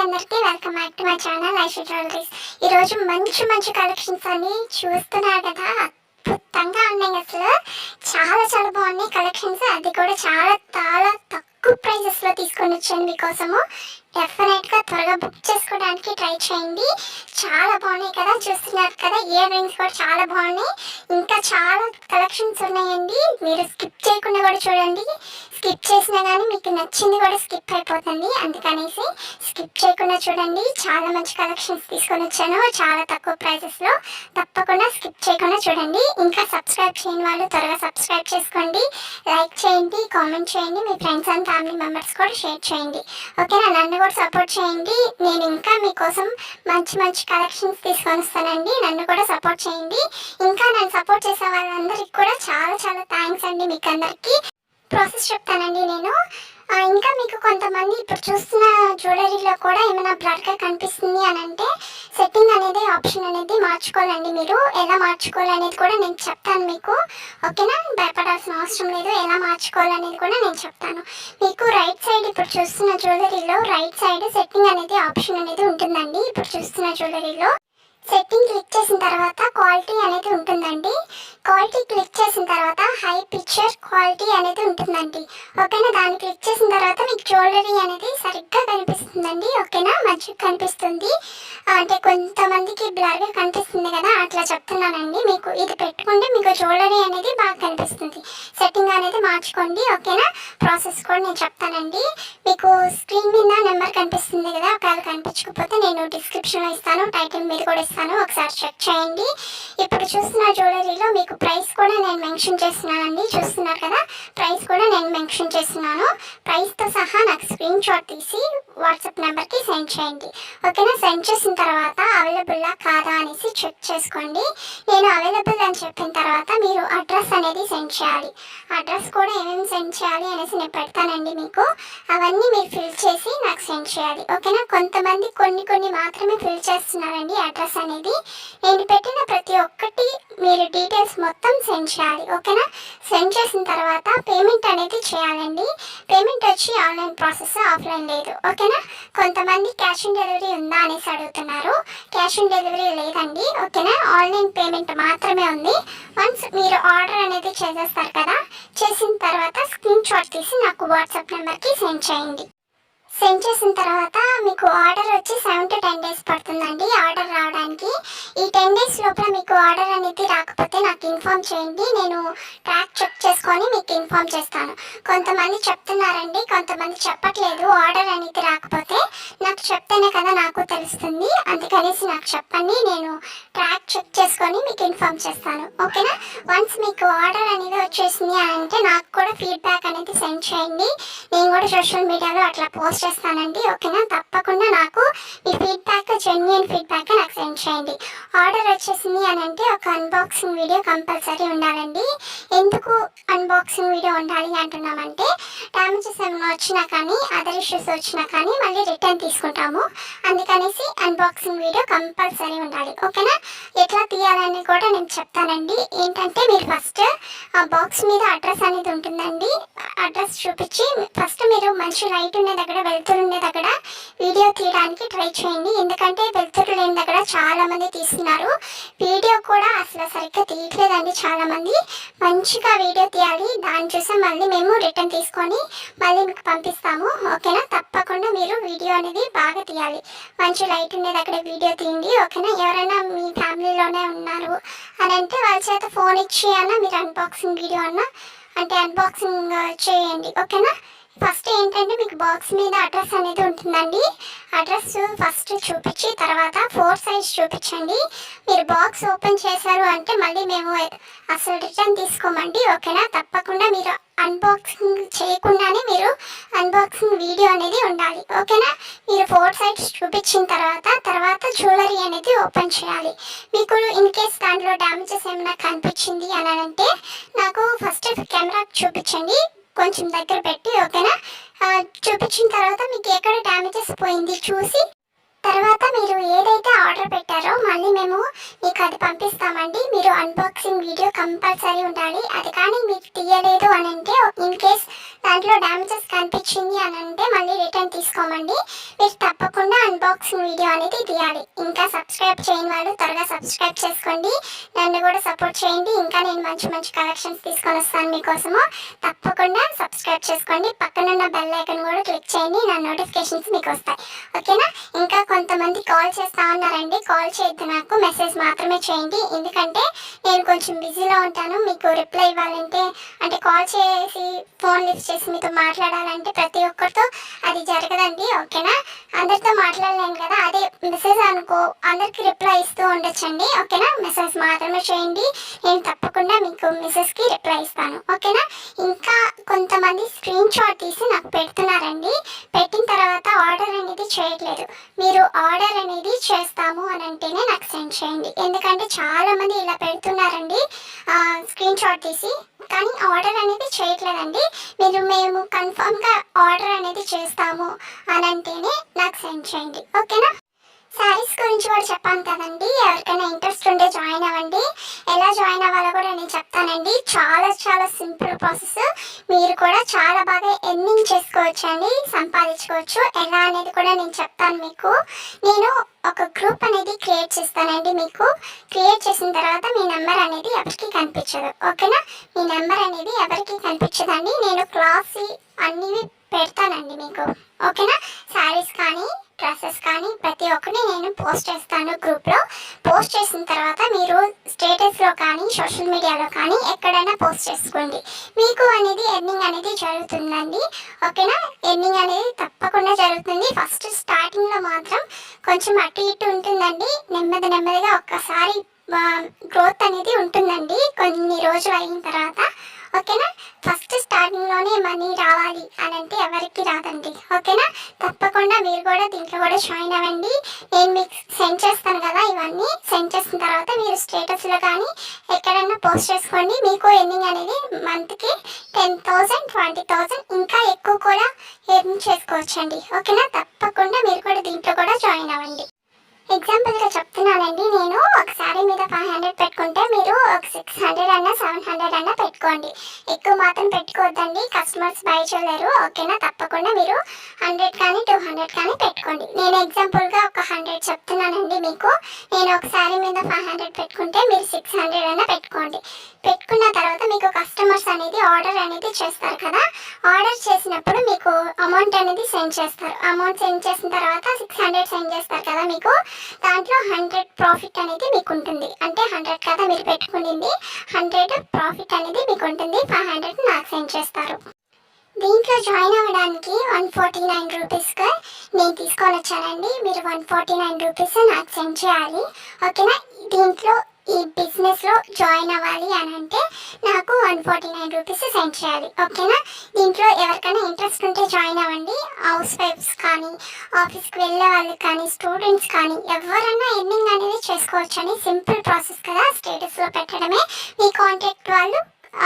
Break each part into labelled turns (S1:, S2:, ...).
S1: అందరికీ welcome back to my channel Aishu jewelleries. ఈరోజు మంచి మంచి కలెక్షన్స్ అని చూస్తున్నారు కదా, అద్భుతంగా ఉన్నాయి. అసలు చాలా చాలా బాగున్నాయి కలెక్షన్స్. అది కూడా చాలా చాలా తక్కువ ప్రైజెస్లో తీసుకొని వచ్చాను మీకోసము. డెఫినెట్గా త్వరగా బుక్ చేసుకోవడానికి ట్రై చేయండి. చాలా బాగున్నాయి కదా, చూస్తున్నారు కదా. ఇయర్ రింగ్స్ కూడా చాలా బాగున్నాయి. ఇంకా చాలా కలెక్షన్స్ ఉన్నాయండి. మీరు స్కిప్ చేయకుండా కూడా చూడండి. స్కిప్ చేసినా కానీ మీకు నచ్చింది కూడా స్కిప్ అయిపోతుంది. అందుకనేసి స్కిప్ చేయకుండా చూడండి. చాలా మంచి కలెక్షన్స్ తీసుకొని వచ్చాను, చాలా తక్కువ ప్రైజెస్లో. తప్పకుండా స్కిప్ చేయకుండా చూడండి. ఇంకా సబ్స్క్రైబ్ చేయని వాళ్ళు త్వరగా సబ్స్క్రైబ్ చేసుకోండి, లైక్ చేయండి, కామెంట్ చేయండి, మీ ఫ్రెండ్స్ అండ్ ఫ్యామిలీ మెంబర్స్ కూడా షేర్ చేయండి. ఓకేనా, నన్ను కూడా సపోర్ట్ చేయండి. నేను ఇంకా మీకోసం మంచి మంచి కలెక్షన్స్ తీసుకొని వస్తానండి. నన్ను కూడా సపోర్ట్ చేయండి. ఇంకా నన్ను సపోర్ట్ చేసే వాళ్ళందరికీ కూడా చాలా చాలా థ్యాంక్స్ అండి. మీకు అందరికీ ప్రాసెస్ చెప్తానండి నేను. ఇంకా మీకు కొంతమంది ఇప్పుడు చూస్తున్న జ్యువెలరీలో కూడా ఏమైనా బ్లర్గా కనిపిస్తుంది అని అంటే సెట్టింగ్ అనేది ఆప్షన్ అనేది మార్చుకోవాలండి. మీరు ఎలా మార్చుకోవాలనేది కూడా నేను చెప్తాను మీకు. ఓకేనా, భయపడాల్సిన అవసరం లేదు. ఎలా మార్చుకోవాలనేది కూడా నేను చెప్తాను మీకు. రైట్ సైడ్ ఇప్పుడు చూస్తున్న జ్యువెలరీలో రైట్ సైడ్ సెట్టింగ్ అనేది ఆప్షన్ అనేది ఉంటుందండి. ఇప్పుడు చూస్తున్న జ్యువెలరీలో సెట్టింగ్ క్లిక్ చేసిన తర్వాత క్వాలిటీ అనేది ఉంటుందండి. క్వాలిటీ క్లిక్ చేసిన తర్వాత హై పిక్చర్ క్వాలిటీ అనేది ఉంటుందండి. ఓకేనా, దాన్ని క్లిక్ చేసిన తర్వాత మీకు జ్యువెలరీ అనేది సరిగ్గా కనిపిస్తుందండి. ఓకేనా, మంచిగా కనిపిస్తుంది. అంటే కొంతమందికి బ్లర్గా కనిపిస్తుంది కదా, అట్లా చెప్తున్నానండి. మీకు ఇది పెట్టుకుంటే మీకు జ్యువెలరీ అనేది బాగా కనిపిస్తుంది. సెట్టింగ్ అనేది మార్చుకోండి. ఓకేనా, ప్రాసెస్ కూడా నేను చెప్తానండి. మీకు స్క్రీన్ మీద నెంబర్ కనిపిస్తుంది కదా, ఒకవేళ కనిపించకపోతే నేను డిస్క్రిప్షన్లో ఇస్తాను, టైటిల్ మీద కూడా ఇస్తాను, ఒకసారి చెక్ చేయండి. ఇప్పుడు చూస్తున్న జ్యువెలరీలో మీకు ప్రైస్ కూడా నేను మెన్షన్ చేస్తున్నానండి. చూస్తున్నారు కదా, ప్రైస్ కూడా నేను మెన్షన్ చేస్తున్నాను. ప్రైస్తో సహా నాకు స్క్రీన్ షాట్ తీసి వాట్సాప్ నెంబర్కి సెండ్ చేయండి. ఓకేనా, సెండ్ చేసిన తర్వాత అవైలబుల్లా కాదా అనేసి చెక్ చేసుకోండి. నేను అవైలబుల్ అని చెప్పిన తర్వాత మీరు అడ్రస్ అనేది సెండ్ చేయాలి. అడ్రస్ కూడా ఏమేమి సెండ్ చేయాలి అనేసి నేను పెడతానండి మీకు. అవన్నీ మీరు ఫిల్ చేసి నాకు సెండ్ చేయాలి. ఓకేనా, కొంతమంది కొన్ని మాత్రమే ఫిల్ చేస్తున్నారండి అడ్రస్ అనేది. నేను పెట్టిన ప్రతి ఒక్కటి మీరు డీటెయిల్స్ మొత్తం సెండ్ చేయాలి. ఓకేనా, సెండ్ చేసిన తర్వాత పేమెంట్ అనేది చేయాలండి. పేమెంట్ వచ్చి ఆన్లైన్ ప్రాసెస్, ఆఫ్లైన్ లేదు. ఓకేనా, కొంతమంది క్యాష్ ఆన్ డెలివరీ ఉందా అనేసి అడుగుతున్నారు. క్యాష్ ఆన్ డెలివరీ లేదండి. ఓకేనా, ఆన్లైన్ పేమెంట్ మాత్రమే ఉంది. వన్స్ మీరు ఆర్డర్ అనేది చేసేస్తారు కదా, చేసిన తర్వాత స్క్రీన్ షాట్ తీసి నాకు వాట్సాప్ నెంబర్కి సెండ్ చేయండి. సెండ్ చేసిన తర్వాత మీకు ఆర్డర్ వచ్చి 7 to 10 days పడుతుందండి ఆర్డర్ రావడానికి. ఈ 10 days లోపల మీకు ఆర్డర్ అనేది రాకపోతే నాకు ఇన్ఫామ్ చేయండి. నేను ట్రాక్ చెక్ చేసుకొని మీకు ఇన్ఫామ్ చేస్తాను. కొంతమంది చెప్తున్నారండి, కొంతమంది చెప్పట్లేదు. ఆర్డర్ అనేది రాకపోతే నాకు చెప్తేనే కదా నాకు తెలుస్తుంది. అందుకనేసి నాకు చెప్పండి, నేను ట్రాక్ చెక్ చేసుకొని మీకు ఇన్ఫామ్ చేస్తాను. ఓకేనా, వన్స్ మీకు ఆర్డర్ అనేది వచ్చేసింది అని అంటే నాకు కూడా ఫీడ్బ్యాక్ అనేది సెండ్ చేయండి. నేను కూడా సోషల్ మీడియాలో అట్లా పోస్ట్ చేస్తానండి. ఓకేనా, తప్పకుండా నాకు మీ ఫీడ్బ్యాక్, జెన్యూన్ ఫీడ్బ్యాక్ నాకు సెండ్ చేయండి. ఆర్డర్ వచ్చేసింది అని అంటే ఒక అన్బాక్సింగ్ వీడియో కంపల్సరీ ఉండాలండి. ఎందుకు అన్బాక్సింగ్ వీడియో ఉండాలి అంటున్నామంటే డ్యామేజెస్ ఏమైనా వచ్చినా కానీ, అదర్ ఇష్యూస్ వచ్చినా కానీ మళ్ళీ రిటర్న్ తీసుకుంటాము. అందుకనేసి అన్బాక్సింగ్ వీడియో కంపల్సరీ ఉండాలి. ఓకేనా, ఎట్లా తీయాలని కూడా నేను చెప్తానండి. ఏంటంటే మీరు ఫస్ట్ ఆ బాక్స్ మీద అడ్రస్ అనేది ఉంటుందండి. అడ్రస్ చూపించి ఫస్ట్ మీరు మంచి లైట్ ఉండే దగ్గర, వెలుతురు ఉండే దగ్గర వీడియో తీయడానికి ట్రై చేయండి. ఎందుకంటే వెలుతురు లేని దగ్గర చాలా మంది తీస్తున్నారు. వీడియో కూడా అసలు సరిగ్గా తీయట్లేదండి చాలా మంది. మంచిగా వీడియో తీయాలి, దాన్ని చూసి మళ్ళీ మేము రిటర్న్ తీసుకొని మళ్ళీ మీకు పంపిస్తాము. ఓకేనా, తప్పకుండా మీరు వీడియో అనేది బాగా తీయాలి. మంచి లైట్ ఉండే దగ్గర వీడియో తీయండి. ఓకేనా, ఎవరైనా మీ ఫ్యామిలీలోనే ఉన్నారు అని అంటే వాళ్ళ చేత ఫోన్ ఇచ్చి అన్న మీరు అన్బాక్సింగ్ వీడియో అంటే అన్బాక్సింగ్ చేయండి. ఓకేనా, ఫస్ట్ ఏంటంటే మీకు బాక్స్ మీద అడ్రస్ అనేది ఉంటుందండి. అడ్రస్ ఫస్ట్ చూపించి తర్వాత 4 size చూపించండి. మీరు బాక్స్ ఓపెన్ చేశారు అంటే మళ్ళీ మేము అసలు రిటర్న్ తీసుకోమండి. ఓకేనా, తప్పకుండా మీరు అన్బాక్సింగ్ చేయకుండానే మీరు అన్బాక్సింగ్ వీడియో అనేది ఉండాలి. ఓకేనా, మీరు 4 sides చూపించిన తర్వాత జ్యువెలరీ అనేది ఓపెన్ చేయాలి. మీకు ఇన్ కేస్ దాంట్లో డ్యామేజెస్ ఏమైనా కనిపించింది అని అంటే నాకు ఫస్ట్ కెమెరా చూపించండి, కొంచెం దగ్గర పెట్టి. ఓకేనా, చూపించిన తర్వాత మీకు ఎక్కడ డ్యామేజెస్ పోయింది చూసి తర్వాత మీరు ఏదైతే ఆర్డర్ పెట్టారో మళ్ళీ మేము మీకు అది పంపిస్తామండి. మీరు అన్బాక్సింగ్ వీడియో కంపల్సరీ ఉండాలి. అది కానీ మీకు తీయలేదు అని అంటే ఇన్ కేస్ దాంట్లో డ్యామేజెస్ కనిపించింది అని అంటే మళ్ళీ రిటర్న్ తీసుకోమండి. మీరు తప్పకుండా అన్బాక్సింగ్ వీడియో అనేది తీయాలి. ఇంకా సబ్స్క్రైబ్ చేయని వాళ్ళు త్వరగా సబ్స్క్రైబ్ చేసుకోండి. నన్ను కూడా సపోర్ట్ చేయండి. ఇంకా నేను మంచి మంచి కలెక్షన్స్ తీసుకొని వస్తాను మీకోసము. తప్పకుండా సబ్స్క్రైబ్ చేసుకోండి. పక్కనున్న బెల్ ఐకాన్ కూడా క్లిక్ చేయండి. నా నోటిఫికేషన్స్ మీకు వస్తాయి. ఓకేనా? ఇంకా కొంతమంది కాల్ చేస్తా ఉన్నారండి. కాల్ చేయొద్దు, నాకు మెసేజ్ మాత్రమే చేయండి. ఎందుకంటే నేను కొంచెం బిజీలో ఉంటాను. మీకు రిప్లై ఇవ్వాలంటే అంటే కాల్ చేసి ఫోన్ లిఫ్ట్ చేసి మీతో మాట్లాడాలంటే ప్రతి ఒక్కరితో అది జరగదండి. ఓకేనా? అందరితో మాట్లాడలేను కదా, అదే మెసేజ్ అనుకో అందరికి రిప్లై ఇస్తూ ఉండొచ్చండి. ఓకేనా? మెసేజ్ మాత్రమే చేయండి. నేను తప్పకుండా మీకు మెసేజ్కి రిప్లై ఇస్తాను. ఓకేనా? ఇంకా కొంతమంది స్క్రీన్ షాట్ తీసి నాకు పెడుతున్నారండి. పెట్టిన తర్వాత ఆర్డర్ అనేది చేయట్లేదు. మీరు ఆర్డర్ అనేది చేస్తాము అని అంటేనే నాకు సెండ్ చేయండి. ఎందుకంటే చాలామంది ఇలా పెడుతున్నారండి స్క్రీన్ షాట్ తీసి, కానీ ఆర్డర్ అనేది చేయట్లేదండి. మేము కన్ఫర్మ్గా ఆర్డర్ అనేది చేస్తాము అని అంటేనే నాకు సెండ్ చేయండి. ఓకేనా? శారీస్ గురించి కూడా చెప్పాను కదండి. ఎవరికైనా ఇంట్రెస్ట్ ఉంటే జాయిన్ అవ్వండి. ఎలా జాయిన్ అవ్వాలో కూడా నేను చెప్తానండి. చాలా చాలా సింపుల్ ప్రాసెస్. మీరు కూడా చాలా బాగా ఎర్నింగ్ చేసుకోవచ్చు అండి, సంపాదించుకోవచ్చు. ఎలా అనేది కూడా నేను చెప్తాను మీకు. నేను ఒక గ్రూప్ అనేది క్రియేట్ చేస్తానండి. మీకు క్రియేట్ చేసిన తర్వాత మీ నెంబర్ అనేది ఎవరికి కనిపించదు. ఓకేనా? మీ నెంబర్ అనేది ఎవరికి కనిపించదండి. నేను క్లాస్ అన్నీ పెడతానండి మీకు. ఓకేనా? శారీస్ కానీ డ్రెస్సెస్ కానీ ప్రతి ఒక్కటి నేను పోస్ట్ చేస్తాను గ్రూప్లో. పోస్ట్ చేసిన తర్వాత మీరు స్టేటస్లో కానీ సోషల్ మీడియాలో కానీ ఎక్కడైనా పోస్ట్ చేసుకోండి. మీకు అనేది ఎర్నింగ్ అనేది జరుగుతుందండి. ఓకేనా? ఎర్నింగ్ అనేది తప్పకుండా జరుగుతుంది. ఫస్ట్ స్టార్టింగ్లో మాత్రం కొంచెం అటు ఇటు ఉంటుందండి. నెమ్మదిగా ఒక్కసారి గ్రోత్ అనేది ఉంటుందండి కొన్ని రోజులు అయిన తర్వాత. ఓకేనా? ఫస్ట్ స్టార్టింగ్లోనే మనీ రావాలి అని అంటే ఎవరికి రాదండి. ఓకేనా? తప్పకుండా మీరు కూడా దీంట్లో కూడా జాయిన్ అవ్వండి. నేను మీకు సెండ్ చేస్తాను కదా, ఇవన్నీ సెండ్ చేసిన తర్వాత మీరు స్టేటస్లో కానీ ఎక్కడైనా పోస్ట్ చేసుకోండి. మీకు ఎర్నింగ్ అనేది మంత్కి 10,000 20,000 ఇంకా ఎక్కువ కూడా ఎర్న్ చేసుకోవచ్చండి. ఓకేనా? తప్పకుండా మీరు కూడా దీంట్లో కూడా జాయిన్ అవ్వండి. ఎగ్జాంపుల్గా చెప్తున్నానండి. నేను ఒక శారీ మీద 500 పెట్టుకుంటే మీరు ఒక 600 అన్నా 700 అన్నా పెట్టుకోండి. ఎక్కువ మాత్రం పెట్టుకోవద్దండి, కస్టమర్స్ బై చేయలేరు. ఓకేనా? తప్పకుండా మీరు 100 కానీ 200 కానీ పెట్టుకోండి. నేను ఎగ్జాంపుల్గా ఒక 100 చెప్తున్నానండి మీకు. నేను ఒక శారీ మీద 500 పెట్టుకుంటే మీరు 600 అన్నా పెట్టుకోండి. పెట్టుకున్న తర్వాత మీకు కస్టమర్స్ అనేది ఆర్డర్ అనేది చేస్తారు కదా, ఆర్డర్ చేసినప్పుడు మీకు అమౌంట్ అనేది సెండ్ చేస్తారు. అమౌంట్ సెండ్ చేసిన తర్వాత 600 సెండ్ చేస్తారు కదా మీకు, దాంట్లో 100 ప్రాఫిట్ అనేది మీకు ఉంటుంది. అంటే 100 కదా మీరు పెట్టుకునింది, 100 ప్రాఫిట్ అనేది మీకు ఉంటుంది. 500 నాకు సెండ్ చేస్తారు. దీంట్లో జాయిన్ అవ్వడానికి 149 రూపీస్గా నేను తీసుకొని వచ్చానండి. మీరు 149 రూపీస్ నాకు సెండ్ చేయాలి. ఓకేనా? దీంట్లో ఈ బిజినెస్లో జాయిన్ అవ్వాలి అని అంటే నాకు 149 రూపీస్ సెండ్ చేయాలి. ఓకేనా? దీంట్లో ఎవరికైనా ఇంట్రెస్ట్ ఉంటే జాయిన్ అవ్వండి. హౌస్ వైఫ్స్ కానీ ఆఫీస్కి వెళ్ళే వాళ్ళు కానీ స్టూడెంట్స్ కానీ ఎవరైనా ఎర్నింగ్ అనేది చేసుకోవచ్చని. సింపుల్ ప్రాసెస్ కదా, స్టేటస్లో పెట్టడమే. మీ కాంటాక్ట్ వాళ్ళు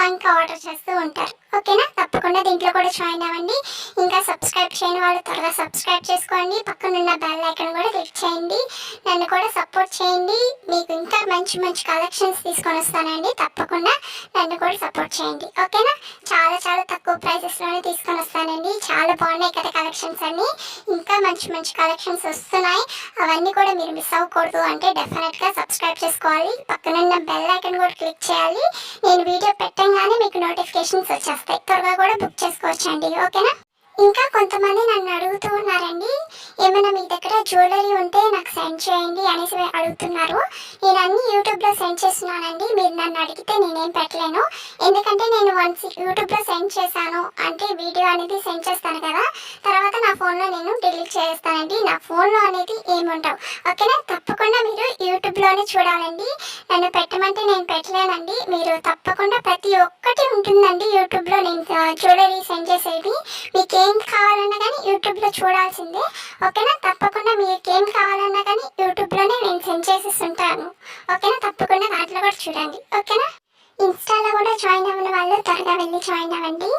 S1: ఇంకా ఆర్డర్ చేస్తూ ఉంటారు. ఓకేనా? తప్పకుండా దీంట్లో కూడా జాయిన్ అవ్వండి. ఇంకా సబ్స్క్రైబ్ చేయని వాళ్ళు త్వరగా సబ్స్క్రైబ్ చేసుకోండి. పక్కనున్న బెల్ ఐకాన్ కూడా క్లిక్ చేయండి. నన్ను కూడా సపోర్ట్ చేయండి. మీకు ఇంకా మంచి మంచి కలెక్షన్స్ తీసుకొని వస్తానండి. తప్పకుండా నన్ను కూడా సపోర్ట్ చేయండి. ఓకేనా? చాలా చాలా తక్కువ ప్రైసెస్లోనే తీసుకొని వస్తానండి. చాలా బాగున్నాయి కదా కలెక్షన్స్ అన్నీ. ఇంకా మంచి మంచి కలెక్షన్స్ వస్తున్నాయి. అవన్నీ కూడా మీరు మిస్ అవ్వకూడదు అంటే డెఫినెట్గా సబ్స్క్రైబ్ చేసుకోవాలి. పక్కనున్న బెల్ ఐకాన్ కూడా క్లిక్ చేయాలి. నేను వీడియో పెట్టంగానే మీకు నోటిఫికేషన్స్ వచ్చేస్తాయి. త్వరగా కూడా బుక్ చేసుకోవచ్చండి. ఓకేనా? ఇంకా కొంతమంది నన్ను అడుగుతూ ఉన్నారండి, ఏమైనా మీ దగ్గర జ్యువెలరీ ఉంటే నాకు సెండ్ చేయండి అనేసి అడుగుతున్నారు. నేను అన్ని యూట్యూబ్లో సెండ్ చేస్తున్నానండి. మీరు నన్ను అడిగితే నేనేం పెట్టలేను. ఎందుకంటే నేను వన్స్ యూట్యూబ్లో సెండ్ చేశాను అంటే వీడియో అనేది సెండ్ చేస్తాను కదా, తర్వాత నా ఫోన్లో నేను డిలీట్ చేస్తానండి. నా ఫోన్లో అనేది ఏముండవు. ఓకేనా? తప్పకుండా మీరు యూట్యూబ్లోనే చూడాలండి. నన్ను పెట్టమంటే నేను పెట్టలేనండి. మీరు తప్పకుండా ప్రతి ఒక్కటి ఉంటుందండి యూట్యూబ్లో. నేను జ్యువెలరీ సెండ్ చేసేది మీకు ఏం కావాలన్నా కానీ యూట్యూబ్లో చూడాల్సిందే. ఓకేనా? తప్పకుండా మీకు ఏం కావాలన్నా కానీ యూట్యూబ్లోనే నేను సెండ్ చేసేసి ఉంటాను. ఓకేనా? తప్పకుండా దాంట్లో కూడా చూడండి. ఓకేనా? ఇన్స్టాలో కూడా జాయిన్ అవ్వని వాళ్ళు త్వరగా వెళ్ళి జాయిన్ అవ్వండి.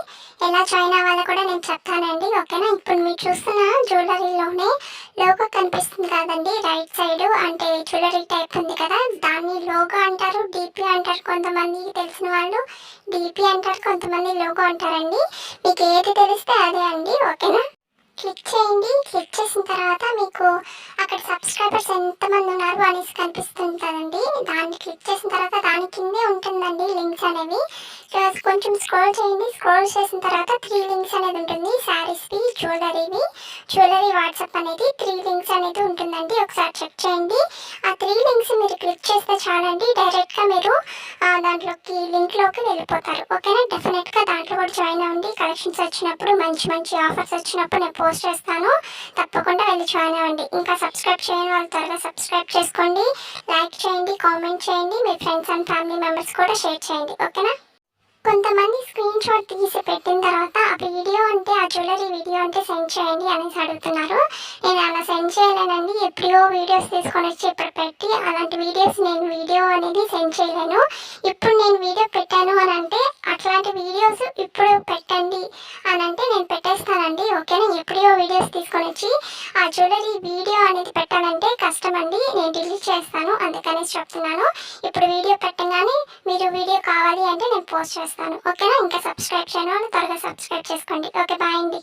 S1: ఎలా జాయిన్ అవ్వాలో కూడా నేను చెప్తానండి. ఓకేనా? ఇప్పుడు మీరు చూస్తున్న జ్యువెలరీలోనే లోగో కనిపిస్తుంది కదండి రైట్ సైడ్, అంటే జ్యువెలరీ టైప్ ఉంది కదా, దాన్ని లోగో అంటారు, డిపి అంటారు కొంతమంది తెలిసిన వాళ్ళు, డిపి అంటారు కొంతమంది, లోగో అంటారండి. మీకు ఏది తెలిస్తే అదే అండి, ఓకేనా. క్లిక్ చేయండి. క్లిక్ చేసిన తర్వాత మీకు అక్కడ సబ్స్క్రైబర్స్ ఎంతమంది ఉన్నారు అనేసి కనిపిస్తుంది కదండి, దాన్ని క్లిక్ చేసిన తర్వాత దాని కిందే ఉంటుందండి లింక్స్ అనేవి. కొంచెం స్క్రోల్ చేయండి. స్క్రోల్ చేసిన తర్వాత 3 లింక్స్ అనేది ఉంటుంది, శారీస్వి, జ్యువెలరీ వాట్సాప్ అనేది 3 లింక్స్ అనేది ఉంటుందండి. ఒకసారి చెక్ చేయండి. ఆ 3 లింక్స్ మీరు క్లిక్ చేస్తే చాలండి, డైరెక్ట్గా మీరు దాంట్లోకి లింక్లోకి వెళ్ళిపోతారు, ఓకేనా. డెఫినెట్గా దాంట్లో కూడా జాయిన్ అవ్వండి. కలెక్షన్స్ వచ్చినప్పుడు, మంచి మంచి ఆఫర్స్ వచ్చినప్పుడు నేను పోస్ట్ చేస్తాను, తప్పకుండా వెళ్ళి జాయిన్ అవ్వండి. ఇంకా సబ్స్క్రైబ్ చేయని వాళ్ళు త్వరగా సబ్స్క్రైబ్ చేసుకోండి, లైక్ చేయండి, కామెంట్ చేయండి, మీ ఫ్రెండ్స్ అండ్ ఫ్యామిలీ మెంబర్స్ కూడా షేర్ చేయండి, ఓకేనా. కొంతమంది స్క్రీన్ షాట్ తీసి పెట్టిన తర్వాత ఆ వీడియో అంటే ఆ జ్యువెలరీ వీడియో అంటే సెండ్ చేయండి అనేసి అడుగుతున్నారు. నేను అలా సెండ్ చేయలేనండి, ఎప్పుడో వీడియోస్ తీసుకొని వచ్చి ఇప్పుడు పెట్టి అలాంటి వీడియోస్ నేను వీడియో అనేది సెండ్ చేయలేను. ఇప్పుడు నేను వీడియో పెట్టాను అని అంటే అట్లాంటి వీడియోస్ ఇప్పుడు పెట్టండి అని అంటే నేను పెట్టేస్తానండి, ఓకేనా. ఎప్పుడో వీడియోస్ తీసుకొని వచ్చి ఆ జ్యువెలరీ వీడియో అనేది పెట్టాలంటే కష్టం అండి, నేను డిలీట్ చేస్తాను, అందుకనేసి చెప్తున్నాను. ఇప్పుడు వీడియో పెట్టగానే మీరు వీడియో కావాలి అంటే నేను పోస్ట్ చేస్తాను, ఓకేనా. ఇంకా సబ్స్క్రైబ్ చేయని వాళ్ళు త్వరగా సబ్స్క్రైబ్ చేసుకోండి, ఓకే. బాయ్ అండి.